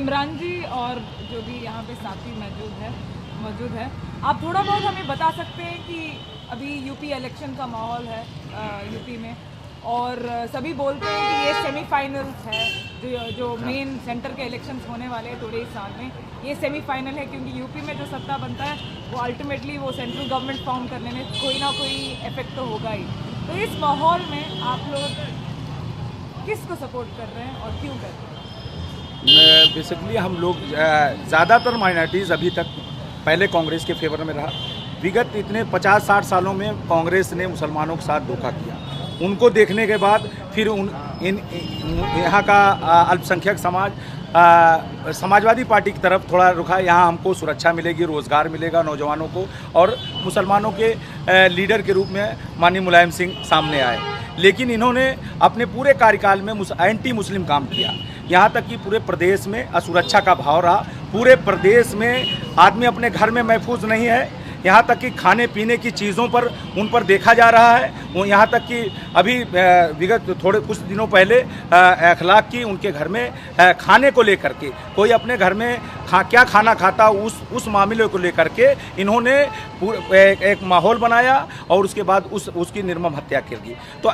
इमरान जी और जो भी यहाँ पे साथी मौजूद है, आप थोड़ा बहुत हमें बता सकते हैं कि अभी यूपी इलेक्शन का माहौल है यूपी में, और सभी बोलते हैं कि ये सेमीफाइनल्स है, जो मेन सेंटर के इलेक्शंस होने वाले हैं थोड़े ही साल में, ये सेमीफाइनल है, क्योंकि यूपी में जो सत्ता बनता है वो अल्टीमेटली वो सेंट्रल गवर्नमेंट फॉर्म करने में कोई ना कोई इफेक्ट तो होगा ही। तो इस माहौल में आप लोग किसको सपोर्ट कर रहे हैं और क्यों कर रहे हैं? बेसिकली हम लोग ज़्यादातर माइनॉरिटीज़ अभी तक पहले कांग्रेस के फेवर में रहा। विगत इतने 50-60 सालों में कांग्रेस ने मुसलमानों के साथ धोखा किया। उनको देखने के बाद फिर यहाँ का अल्पसंख्यक समाज समाजवादी पार्टी की तरफ थोड़ा रुखा। यहाँ हमको सुरक्षा मिलेगी, रोज़गार मिलेगा नौजवानों को, और मुसलमानों के लीडर के रूप में माननीय मुलायम सिंह सामने आए। लेकिन इन्होंने अपने पूरे कार्यकाल में एंटी मुस्लिम काम किया। यहाँ तक कि पूरे प्रदेश में असुरक्षा का भाव रहा। पूरे प्रदेश में आदमी अपने घर में महफूज नहीं है। यहाँ तक कि खाने पीने की चीज़ों पर उन पर देखा जा रहा है। वो यहाँ तक कि अभी विगत थोड़े कुछ दिनों पहले अखलाक की उनके घर में खाने को लेकर के कोई अपने घर में क्या खाना खाता उस मामले को लेकर के इन्होंने एक माहौल बनाया और उसके बाद उसकी निर्मम हत्या कर दी। तो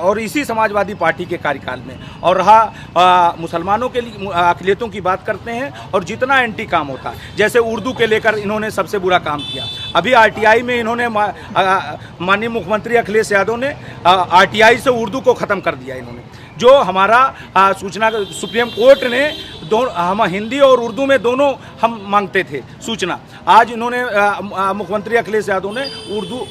और इसी समाजवादी पार्टी के कार्यकाल में और रहा मुसलमानों के लिए अक़लियतों की बात करते हैं और जितना एंटी काम होता है, जैसे उर्दू के लेकर इन्होंने सबसे बुरा काम किया। अभी आरटीआई में इन्होंने माननीय मुख्यमंत्री अखिलेश यादव ने आरटीआई से उर्दू को ख़त्म कर दिया। इन्होंने जो हमारा सूचना सुप्रीम कोर्ट ने हम हिंदी और उर्दू में दोनों हम मांगते थे सूचना, आज इन्होंने मुख्यमंत्री अखिलेश यादव ने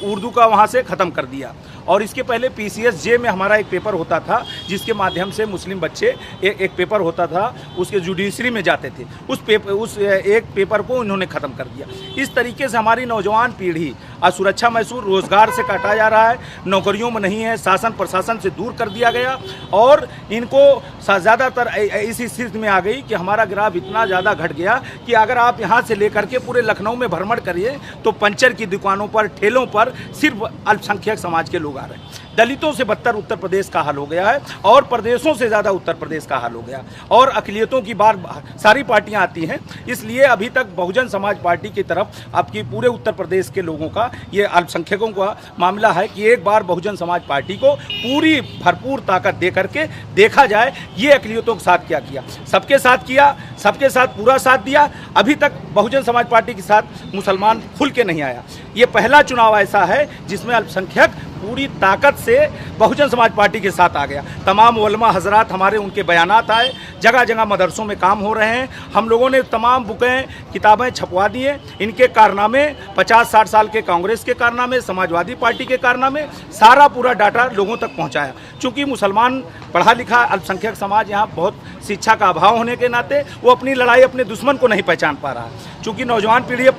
उर्दू का वहाँ से ख़त्म कर दिया। और इसके पहले PCSJ में हमारा एक पेपर होता था जिसके माध्यम से मुस्लिम बच्चे एक पेपर होता था, उसके जुडिशरी में जाते थे। उस एक पेपर को इन्होंने ख़त्म कर दिया। इस तरीके से हमारी नौजवान पीढ़ी असुरक्षा महसूस, रोज़गार से काटा जा रहा है, नौकरियों में नहीं है, शासन प्रशासन से दूर कर दिया गया और इनको ज़्यादातर इसी स्थिति में आ गई कि हमारा ग्राफ इतना ज़्यादा घट गया कि अगर आप यहाँ से लेकर के पूरे लखनऊ में भ्रमण करिए तो पंचर की दुकानों पर, ठेलों पर सिर्फ अल्पसंख्यक समाज के लोग आ रहे हैं। दलितों से बदतर उत्तर प्रदेश का हाल हो गया है और प्रदेशों से ज़्यादा उत्तर प्रदेश का हाल हो गया और अक़लियतों की बार सारी पार्टियां आती हैं। इसलिए अभी तक बहुजन समाज पार्टी की तरफ आपकी पूरे उत्तर प्रदेश के लोगों का, ये अल्पसंख्यकों का मामला है कि एक बार बहुजन समाज पार्टी को पूरी भरपूर ताकत दे करके देखा जाए ये अक़लियतों के साथ क्या किया। सबके साथ किया, सबके साथ पूरा साथ दिया। अभी तक बहुजन समाज पार्टी के साथ मुसलमान खुल के नहीं आया। ये पहला चुनाव ऐसा है जिसमें अल्पसंख्यक पूरी ताकत से बहुजन समाज पार्टी के साथ आ गया। तमाम उलमा हजरात हमारे उनके बयानात आए, जगह जगह मदरसों में काम हो रहे हैं। हम लोगों ने तमाम बुकें, किताबें छपवा दी हैं। इनके कारनामे 50-60 साल के कांग्रेस के कारनामे, समाजवादी पार्टी के कारनामे, सारा पूरा डाटा लोगों तक पहुंचाया। चूँकि मुसलमान पढ़ा लिखा अल्पसंख्यक समाज यहाँ बहुत शिक्षा का अभाव होने के नाते वो अपनी लड़ाई अपने दुश्मन को नहीं पहचान पा रहा है। चूँकि नौजवान पीढ़ी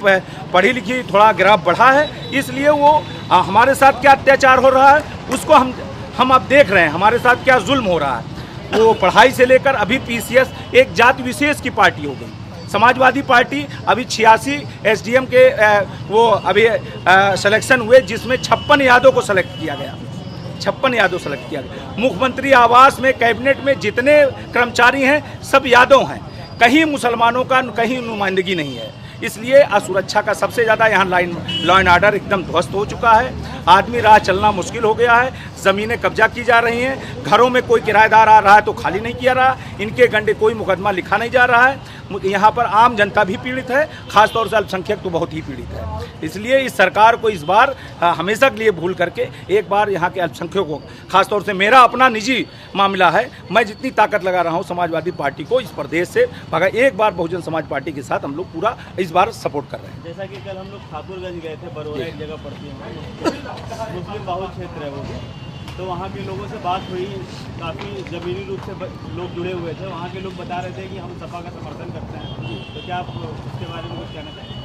पढ़ी लिखी थोड़ा ग्राफ बढ़ा है, इसलिए वो हमारे साथ क्या अत्याचार हो रहा है उसको हम अब देख रहे हैं। हमारे साथ क्या जुल्म हो रहा है, वो पढ़ाई से लेकर अभी PCS एक जाति विशेष की पार्टी हो गई। समाजवादी पार्टी अभी 86 SDM के वो अभी सिलेक्शन हुए जिसमें 56 यादव को सेलेक्ट किया गया। 56 यादव सेलेक्ट किया गया। मुख्यमंत्री आवास में, कैबिनेट में जितने कर्मचारी हैं सब यादव हैं। कहीं मुसलमानों का कहीं नुमाइंदगी नहीं है। इसलिए असुरक्षा का सबसे ज़्यादा यहाँ लॉ एंड ऑर्डर एकदम ध्वस्त हो चुका है। आदमी राह चलना मुश्किल हो गया है। ज़मीनें कब्जा की जा रही हैं। घरों में कोई किराएदार आ रहा है तो खाली नहीं किया रहा। इनके गंडे कोई मुकदमा लिखा नहीं जा रहा है। यहाँ पर आम जनता भी पीड़ित है, खासतौर से अल्पसंख्यक तो बहुत ही पीड़ित है। इसलिए इस सरकार को इस बार हमेशा के लिए भूल करके एक बार यहाँ के अल्पसंख्यकों को, खासतौर से मेरा अपना निजी मामला है, मैं जितनी ताकत लगा रहा हूँ समाजवादी पार्टी को इस प्रदेश से भगा, एक बार बहुजन समाज पार्टी के साथ हम लोग पूरा इस बार सपोर्ट कर रहे हैं। जैसा कि कल हम लोग ठाकुरगंज गए थे, बरोरा एक जगह पड़ती है, मुस्लिम बाहुल क्षेत्र है वो, तो वहाँ के लोगों से बात हुई, काफ़ी ज़मीनी रूप से लोग जुड़े हुए थे। वहाँ के लोग बता रहे थे कि हम सपा का समर्थन करते हैं। तो क्या आप इसके बारे में कुछ कहना चाहेंगे?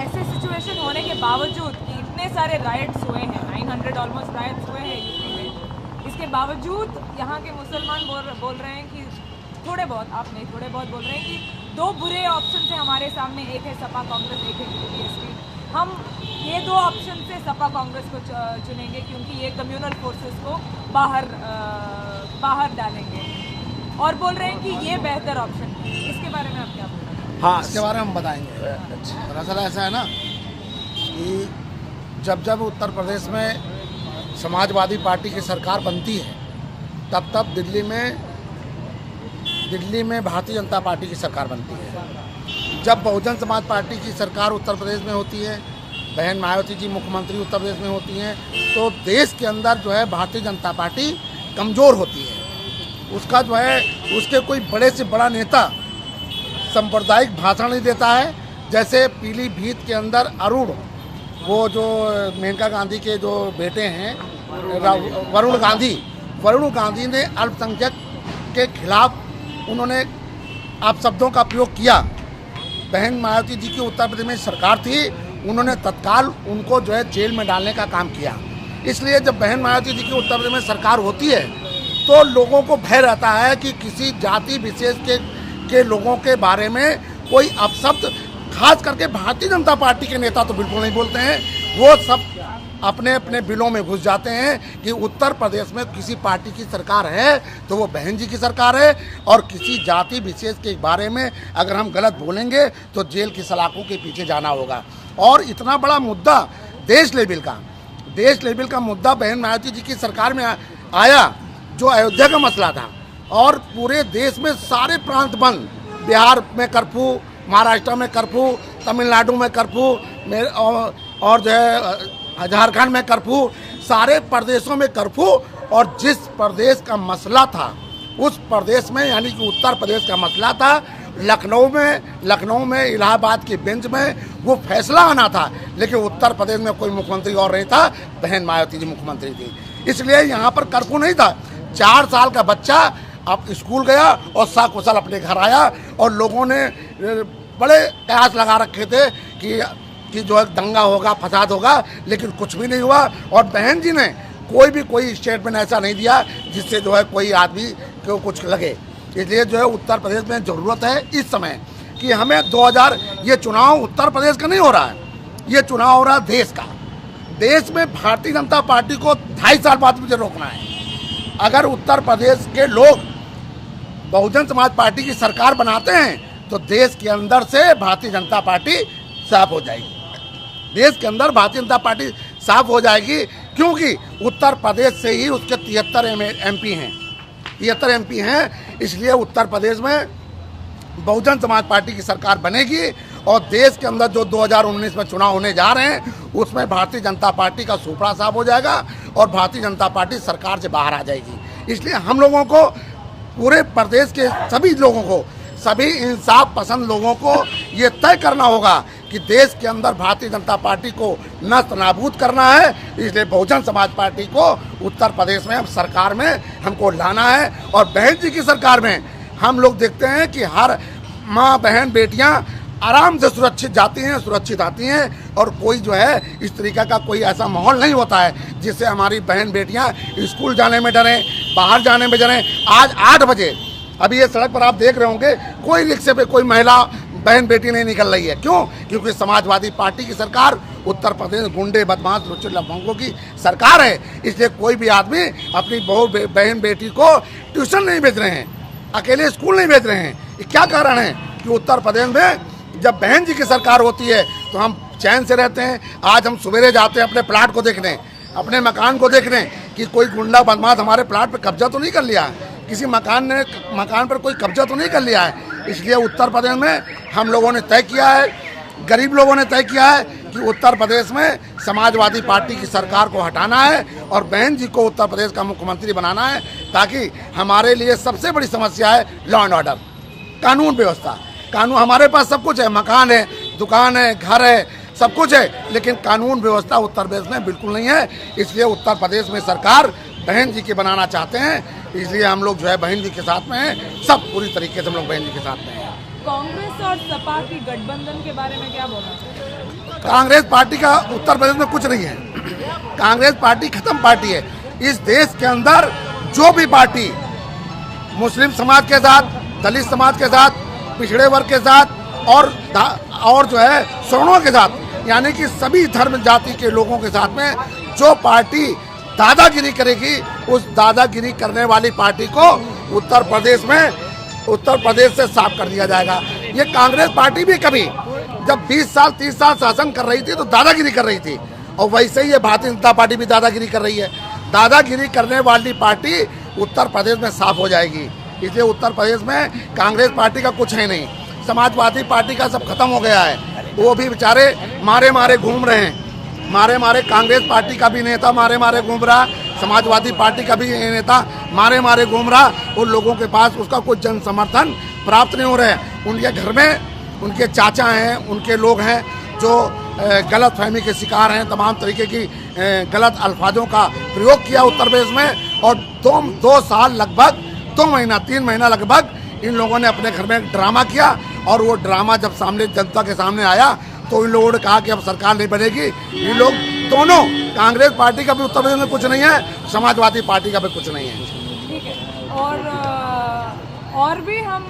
ऐसे सिचुएशन होने के बावजूद कि इतने सारे राइट्स हुए हैं, 900 ऑलमोस्ट राइट्स हुए हैं यूपी में, इसके बावजूद यहाँ के मुसलमान बोल रहे हैं कि थोड़े बहुत, आप नहीं थोड़े बहुत बोल रहे हैं कि दो बुरे ऑप्शन है हमारे सामने, एक है सपा कांग्रेस, एक है BSP। हम ये दो ऑप्शन से सपा कांग्रेस को चुनेंगे क्योंकि ये कम्युनल फोर्सेस को बाहर डालेंगे और बोल रहे हैं कि ये बेहतर ऑप्शन है। इसके बारे में आप क्या बोल रहे हैं? हाँ, इसके बारे में हम बताएंगे। दरअसल ऐसा है ना कि जब उत्तर प्रदेश में समाजवादी पार्टी की सरकार बनती है तब दिल्ली में भारतीय जनता पार्टी की सरकार बनती है। जब बहुजन समाज पार्टी की सरकार उत्तर प्रदेश में होती है, बहन मायावती जी मुख्यमंत्री उत्तर प्रदेश में होती हैं, तो देश के अंदर जो है भारतीय जनता पार्टी कमज़ोर होती है। उसका जो है उसके कोई बड़े से बड़ा नेता सांप्रदायिक भाषण नहीं देता है। जैसे पीलीभीत के अंदर अरुण, वो जो मेनका गांधी के जो बेटे हैं वरुण गांधी ने अल्पसंख्यक के खिलाफ उन्होंने अपशब्दों का प्रयोग किया। बहन मायावती जी की उत्तर प्रदेश में सरकार थी, उन्होंने तत्काल उनको जो है जेल में डालने का काम किया। इसलिए जब बहन मायावती जी की उत्तर प्रदेश में सरकार होती है तो लोगों को भय रहता है कि किसी जाति विशेष के लोगों के बारे में कोई अपशब्द, खास करके भारतीय जनता पार्टी के नेता तो बिल्कुल नहीं बोलते हैं। वो सब अपने अपने बिलों में घुस जाते हैं कि उत्तर प्रदेश में किसी पार्टी की सरकार है तो वो बहन जी की सरकार है, और किसी जाति विशेष के बारे में अगर हम गलत बोलेंगे तो जेल की सलाखों के पीछे जाना होगा। और इतना बड़ा मुद्दा देश लेवल का मुद्दा बहन मायावती जी की सरकार में आया, जो अयोध्या का मसला था, और पूरे देश में सारे प्रांत बंद। बिहार में कर्फ्यू, महाराष्ट्र में कर्फ्यू, तमिलनाडु में कर्फ्यू, और जो है झारखंड में कर्फ्यू, सारे प्रदेशों में कर्फ्यू। और जिस प्रदेश का मसला था उस प्रदेश में, यानी कि उत्तर प्रदेश का मसला था, लखनऊ में इलाहाबाद की बेंच में वो फैसला आना था, लेकिन उत्तर प्रदेश में कोई मुख्यमंत्री और नहीं था, बहन मायावती जी मुख्यमंत्री थी। इसलिए यहाँ पर कर्फ्यू नहीं था। 4 साल का बच्चा अब स्कूल गया और सकुशल अपने घर आया, और लोगों ने बड़े कयास लगा रखे थे कि जो है दंगा होगा, फसाद होगा, लेकिन कुछ भी नहीं हुआ। और बहन जी ने कोई स्टेटमेंट ऐसा नहीं दिया जिससे जो है कोई आदमी को कुछ लगे। इसलिए जो है उत्तर प्रदेश में ज़रूरत है इस समय कि हमें ये चुनाव उत्तर प्रदेश का नहीं हो रहा है, ये चुनाव हो रहा है देश का। देश में भारतीय जनता पार्टी को 2.5 साल बाद मुझे रोकना है। अगर उत्तर प्रदेश के लोग बहुजन समाज पार्टी की सरकार बनाते हैं तो देश के अंदर से भारतीय जनता पार्टी साफ हो जाएगी। देश के अंदर भारतीय जनता पार्टी साफ हो जाएगी, क्योंकि उत्तर प्रदेश से ही उसके 73 एमपी हैं। इसलिए उत्तर प्रदेश में बहुजन समाज पार्टी की सरकार बनेगी, और देश के अंदर जो 2019 में चुनाव होने जा रहे हैं उसमें भारतीय जनता पार्टी का सुपड़ा साफ हो जाएगा और भारतीय जनता पार्टी सरकार से बाहर आ जाएगी। इसलिए हम लोगों को, पूरे प्रदेश के सभी लोगों को, सभी इंसाफ पसंद लोगों को ये तय करना होगा कि देश के अंदर भारतीय जनता पार्टी को नष्ट नाबूद करना है। इसलिए बहुजन समाज पार्टी को उत्तर प्रदेश में सरकार में हमको लाना है। और बहन जी की सरकार में हम लोग देखते हैं कि हर माँ बहन बेटियां आराम से सुरक्षित जाती हैं, सुरक्षित आती हैं, और कोई जो है इस तरीका का कोई ऐसा माहौल नहीं होता है जिससे हमारी बहन बेटियां स्कूल जाने में डरें, बाहर जाने में डरें। आज 8 बजे अभी ये सड़क पर आप देख रहे होंगे, कोई रिक्शे पे कोई महिला बहन बेटी नहीं निकल रही है। क्यों? क्योंकि समाजवादी पार्टी की सरकार, उत्तर प्रदेश गुंडे बदमाश लुच्चे लफंगों की सरकार है। इसलिए कोई भी आदमी अपनी बहन बेटी को ट्यूशन नहीं भेज रहे हैं, अकेले स्कूल नहीं भेज रहे हैं। ये क्या कारण है कि उत्तर प्रदेश में जब बहन जी की सरकार होती है तो हम चैन से रहते हैं। आज हम सवेरे जाते हैं अपने प्लाट को देखने, अपने मकान को देखने कि कोई गुंडा बदमाश हमारे प्लाट पर कब्जा तो नहीं कर लिया है, किसी मकान पर कोई कब्जा तो नहीं कर लिया है। इसलिए उत्तर प्रदेश में हम लोगों ने तय किया है, गरीब लोगों ने तय किया है कि उत्तर प्रदेश में समाजवादी पार्टी की सरकार को हटाना है और बहन जी को उत्तर प्रदेश का मुख्यमंत्री बनाना है, ताकि हमारे लिए सबसे बड़ी समस्या है लॉ एंड ऑर्डर, कानून व्यवस्था। कानून हमारे पास सब कुछ है, मकान है, दुकान है, घर है, सब कुछ है, लेकिन कानून व्यवस्था उत्तर प्रदेश में बिल्कुल नहीं है। इसलिए उत्तर प्रदेश में सरकार बहन जी की बनाना चाहते हैं। इसलिए हम लोग जो है बहन जी के साथ में हैं, सब पूरी तरीके से हम लोग बहन जी के साथ में हैं। कांग्रेस और सपा की गठबंधन के बारे में क्या बोलना चाहिए? कांग्रेस पार्टी का उत्तर प्रदेश में कुछ नहीं है। कांग्रेस पार्टी खत्म पार्टी है। इस देश के अंदर जो भी पार्टी मुस्लिम समाज के साथ, दलित समाज के साथ, पिछड़े वर्ग के साथ और जो है सवर्णों के साथ, यानी कि सभी धर्म जाति के लोगों के साथ में जो पार्टी दादागिरी करेगी, उस दादागिरी करने वाली पार्टी को उत्तर प्रदेश में उत्तर प्रदेश से साफ कर दिया जाएगा। ये कांग्रेस पार्टी भी कभी जब 20 साल 30 साल शासन कर रही थी तो दादागिरी कर रही थी, और वैसे ही ये भारतीय जनता पार्टी भी दादागिरी कर रही है। दादागिरी करने वाली पार्टी उत्तर प्रदेश में साफ हो जाएगी। इसलिए उत्तर प्रदेश में कांग्रेस पार्टी का कुछ है नहीं, समाजवादी पार्टी का सब खत्म हो गया है। वो भी बेचारे मारे मारे घूम रहे हैं, मारे मारे कांग्रेस पार्टी का भी नेता मारे मारे घूम रहा, समाजवादी पार्टी का भी नेता मारे मारे घूम रहा। उन लोगों के पास उसका कोई जन समर्थन प्राप्त नहीं हो रहा है। उनके घर में उनके चाचा हैं, उनके लोग हैं जो गलत फहमी के शिकार हैं, तमाम तरीके की गलत अल्फाजों का प्रयोग किया उत्तर प्रदेश में। और 2 साल लगभग 2 महीना 3 महीना लगभग इन लोगों ने अपने घर में एक ड्रामा किया, और वो ड्रामा जब सामने जनता के सामने आया तो इन लोगों ने कहा कि अब सरकार नहीं बनेगी। ये लोग दोनों, कांग्रेस पार्टी का भी उत्तर प्रदेश में कुछ नहीं है, समाजवादी पार्टी का भी कुछ नहीं है। ठीक है। और भी हम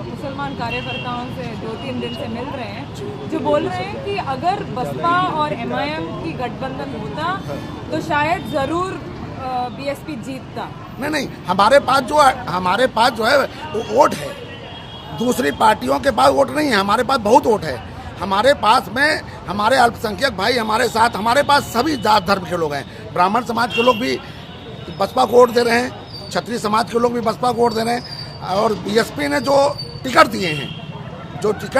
मुसलमान कार्यकर्ताओं से 2-3 दिन से मिल रहे हैं जो बोल रहे हैं कि अगर बसपा और MIM की गठबंधन होता तो शायद ज़रूर BSP जीतता। नहीं, हमारे पास जो है वो वोट है, दूसरी पार्टियों के पास वोट नहीं है। हमारे पास बहुत वोट है। हमारे पास में हमारे अल्पसंख्यक भाई हमारे साथ, हमारे पास सभी जात धर्म के लोग हैं। ब्राह्मण समाज के लोग भी बसपा को वोट दे रहे हैं, क्षत्रिय समाज के लोग भी बसपा को वोट दे रहे हैं। और BSP ने जो टिकट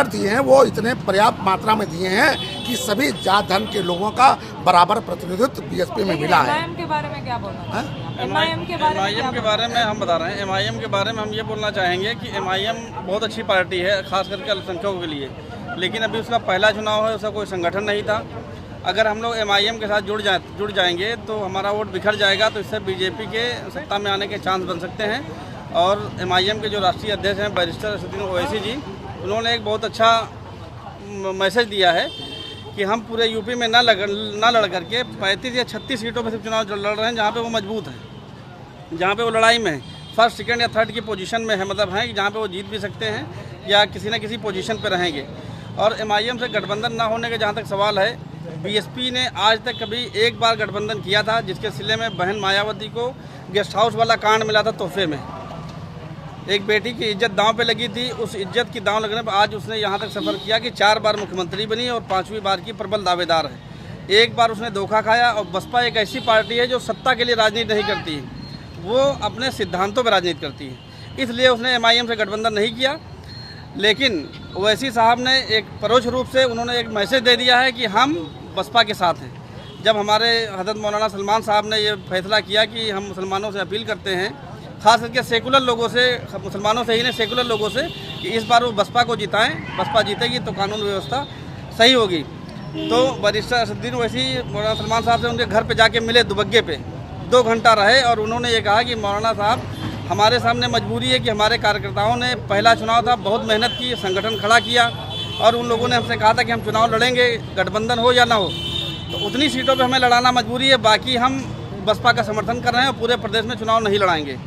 दिए हैं वो इतने पर्याप्त मात्रा में दिए हैं कि सभी जात धर्म के लोगों का बराबर प्रतिनिधित्व BSP में मिला है। MIM के बारे में क्या बोलना है? MIM के बारे में हम बता रहे हैं। MIM के बारे में हम ये बोलना चाहेंगे कि MIM बहुत अच्छी पार्टी है, खास करके अल्पसंख्यकों के लिए, लेकिन अभी उसका पहला चुनाव है, उसका कोई संगठन नहीं था। अगर हम लोग MIM के साथ जुड़ जाएंगे तो हमारा वोट बिखर जाएगा, तो इससे BJP के सत्ता में आने के चांस बन सकते हैं। और MIM के जो राष्ट्रीय अध्यक्ष हैं बैरिस्टर असदुद्दीन ओवैसी जी, उन्होंने एक बहुत अच्छा मैसेज दिया है कि हम पूरे यूपी में ना लड़ करके 35 या 36 सीटों पर सिर्फ चुनाव लड़ रहे हैं जहाँ पे वो मजबूत हैं, जहाँ पे वो लड़ाई में है, फर्स्ट सेकंड या थर्ड की पोजीशन में है, मतलब है कि जहाँ पे वो जीत भी सकते हैं या किसी न किसी पोजीशन पे रहेंगे। और MIM से गठबंधन ना होने के जहाँ तक सवाल है, BSP ने आज तक कभी एक बार गठबंधन किया था, जिसके सिले में बहन मायावती को गेस्ट हाउस वाला कांड मिला था तोहफे में। एक बेटी की इज्जत दांव पे लगी थी, उस इज्जत की दांव लगने पर आज उसने यहाँ तक सफ़र किया कि 4 बार मुख्यमंत्री बनी और 5वीं बार की प्रबल दावेदार है। एक बार उसने धोखा खाया। और बसपा एक ऐसी पार्टी है जो सत्ता के लिए राजनीति नहीं करती है, वो अपने सिद्धांतों पर राजनीति करती है। इसलिए उसने MIM से गठबंधन नहीं किया। लेकिन ओवैसी साहब ने एक परोक्ष रूप से उन्होंने एक मैसेज दे दिया है कि हम बसपा के साथ हैं। जब हमारे हज़रत मौलाना सलमान साहब ने ये फैसला किया कि हम मुसलमानों से अपील करते हैं, खास करके सेकुलर लोगों से, मुसलमानों से ही नहीं सेकुलर लोगों से, कि इस बार वो बसपा को जिताएं, बसपा जीतेगी तो कानून व्यवस्था सही होगी। तो बैरिस्टर असदुद्दीन ओवैसी मौलाना सलमान साहब से उनके घर पे जाके मिले, दुबग्गे पे 2 घंटा रहे, और उन्होंने ये कहा कि मौलाना साहब हमारे सामने मजबूरी है कि हमारे कार्यकर्ताओं ने पहला चुनाव था, बहुत मेहनत की, संगठन खड़ा किया, और उन लोगों ने हमसे कहा था कि हम चुनाव लड़ेंगे, गठबंधन हो या ना हो, तो उतनी सीटों पर हमें लड़ाना मजबूरी है, बाकी हम बसपा का समर्थन कर रहे हैं और पूरे प्रदेश में चुनाव नहीं लड़ाएंगे।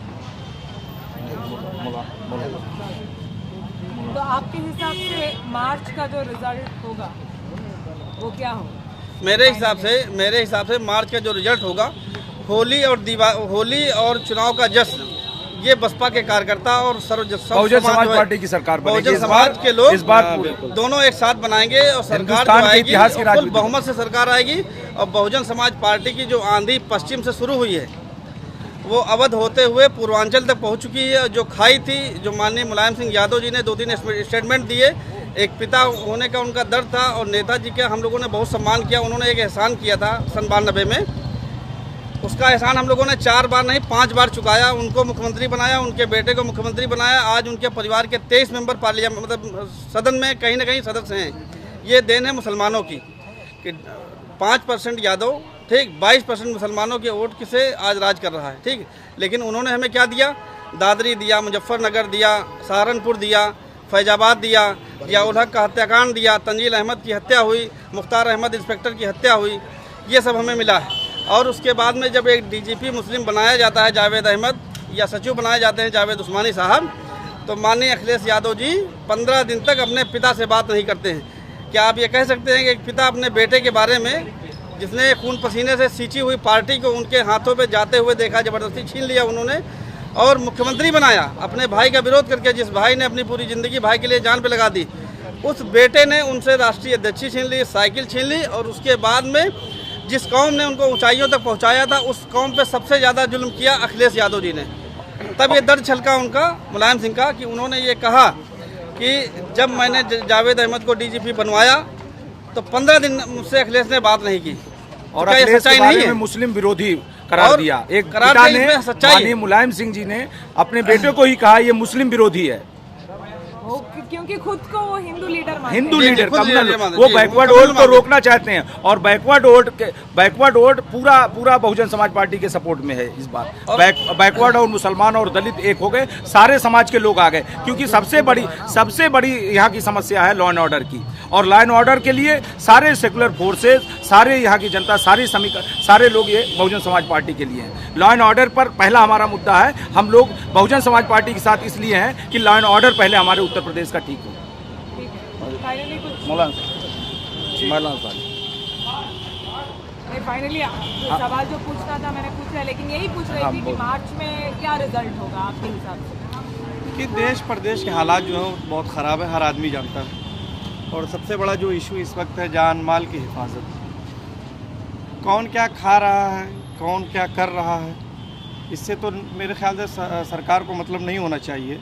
तो आपके हिसाब से मार्च का जो रिजल्ट होगा वो क्या होगा? मेरे हिसाब से मार्च का जो रिजल्ट होगा, होली और चुनाव का जश्न, ये बसपा के कार्यकर्ता और बहुजन समाज पार्टी की सरकार बनेगी। बहुजन समाज के लोग इस बार दोनों एक साथ बनाएंगे और सरकार जो आएगी फुल बहुमत से सरकार आएगी। और बहुजन समाज पार्टी की जो आंधी पश्चिम से शुरू हुई है वो अवध होते हुए पूर्वांचल तक पहुंच चुकी है। जो खाई थी, जो माननीय मुलायम सिंह यादव जी ने 2-3 स्टेटमेंट दिए, एक पिता होने का उनका दर्द था और नेताजी का हम लोगों ने बहुत सम्मान किया। उन्होंने एक एहसान किया था सन 92 में, उसका एहसान हम लोगों ने 4 बार नहीं 5 बार चुकाया। उनको मुख्यमंत्री बनाया, उनके बेटे को मुख्यमंत्री बनाया। आज उनके परिवार के 23 मेंबर पार्लियामेंट, मतलब सदन में कहीं ना कहीं सदस्य हैं। ये देन है मुसलमानों की कि 5% यादव, ठीक, 22% मुसलमानों के वोट से आज राज कर रहा है, ठीक। लेकिन उन्होंने हमें क्या दिया? दादरी दिया, मुजफ्फरनगर दिया, सहारनपुर दिया, फैजाबाद दिया, जियाउल हक का हत्याकांड दिया, तंजील अहमद की हत्या हुई, मुख्तार अहमद इंस्पेक्टर की हत्या हुई, ये सब हमें मिला है। और उसके बाद में जब एक DGP मुस्लिम बनाया जाता है जावेद अहमद, या सचिव बनाए जाते हैं जावेद उस्मानी साहब, तो माननीय अखिलेश यादव जी 15 दिन तक अपने पिता से बात नहीं करते हैं। क्या आप ये कह सकते हैं कि एक पिता अपने बेटे के बारे में, जिसने खून पसीने से सींची हुई पार्टी को उनके हाथों पे जाते हुए देखा, ज़बरदस्ती छीन लिया उन्होंने, और मुख्यमंत्री बनाया, अपने भाई का विरोध करके, जिस भाई ने अपनी पूरी ज़िंदगी भाई के लिए जान पे लगा दी, उस बेटे ने उनसे राष्ट्रीय अध्यक्षी छीन ली, साइकिल छीन ली, और उसके बाद में जिस कौम ने उनको ऊंचाइयों तक पहुंचाया था, उस कौम पे सबसे ज़्यादा जुल्म किया अखिलेश यादव जी ने। तब ये दर्द छलका उनका, मुलायम सिंह का, कि उन्होंने ये कहा कि जब मैंने जावेद अहमद को डीजीपी बनवाया तो 15 दिन मुझसे अखिलेश ने बात नहीं की। और क्या ये अखिलेश सच्चाई के बारे नहीं में है? मुस्लिम विरोधी करार और दिया। एक करार पिता दिया, ने, इसमें सच्चाई है। माननीय मुलायम सिंह जी ने अपने बेटे को ही कहा ये मुस्लिम विरोधी है। वो क्योंकि खुद को वो हिंदू लीडर मानते हिंदू हैं। लीडर खुद कम्युनल, लीडर मानते हैं, वो जी, बैकवर्ड वो वोट कम्युनल को रोकना चाहते हैं, और बैकवर्ड वोट पूरा बहुजन समाज पार्टी के सपोर्ट में है इस बार। बैकवर्ड और मुसलमान और दलित एक हो गए, सारे समाज के लोग आ गए, क्योंकि सबसे बड़ी यहाँ की समस्या है लॉ एंड ऑर्डर की, और लॉ एंड ऑर्डर के लिए सारे सेकुलर फोर्सेज, सारे यहाँ की जनता, सारे लोग ये बहुजन समाज पार्टी के लिए हैं। लॉ एंड ऑर्डर पर पहला हमारा मुद्दा है, हम लोग बहुजन समाज पार्टी के साथ इसलिए हैं कि लॉ एंड ऑर्डर पहले हमारे उत्तर प्रदेश का ठीक हो। ठीक है, फाइनली कुछ फाइनली सवाल जो पूछना था मैंने पूछा, लेकिन यही पूछ रही थी कि मार्च में क्या रिजल्ट होगा आपके हिसाब से? कि देश प्रदेश के हालात जो हैं बहुत ख़राब है, हर आदमी जानता है। और सबसे बड़ा जो इशू इस वक्त है जान माल की हिफाजत। कौन क्या खा रहा है, कौन क्या कर रहा है, इससे तो मेरे ख्याल से सरकार को मतलब नहीं होना चाहिए।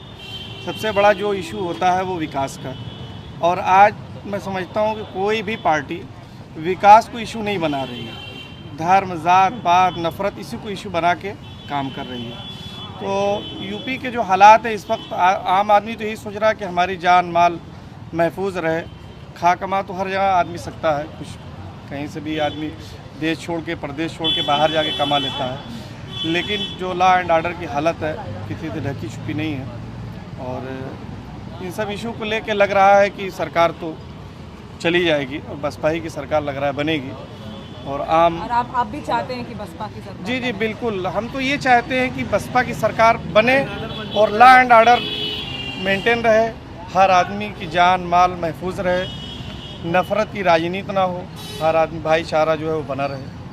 सबसे बड़ा जो इशू होता है वो विकास का, और आज मैं समझता हूँ कि कोई भी पार्टी विकास को इशू नहीं बना रही है। धर्म, जात पात, नफ़रत, इसी को इशू बना के काम कर रही है। तो यूपी के जो हालात है इस वक्त, आम आदमी तो यही सोच रहा है कि हमारी जान माल महफूज रहे। खा कमा तो हर जगह आदमी सकता है, कुछ कहीं से भी आदमी देश छोड़ के, प्रदेश छोड़ के बाहर जाके कमा लेता है, लेकिन जो लॉ एंड ऑर्डर की हालत है किसी से ढकी छुपी नहीं है। और इन सब इशू को लेके लग रहा है कि सरकार तो चली जाएगी, और बसपा ही की सरकार लग रहा है बनेगी। और आप भी चाहते हैं कि बसपा की सरकार? जी बिल्कुल, हम तो ये चाहते हैं कि बसपा की सरकार बने और लॉ एंड ऑर्डर मेंटेन रहे, हर आदमी की जान माल महफूज रहे, नफ़रत की राजनीति ना हो, हर आदमी भाईचारा जो है वो बना रहे।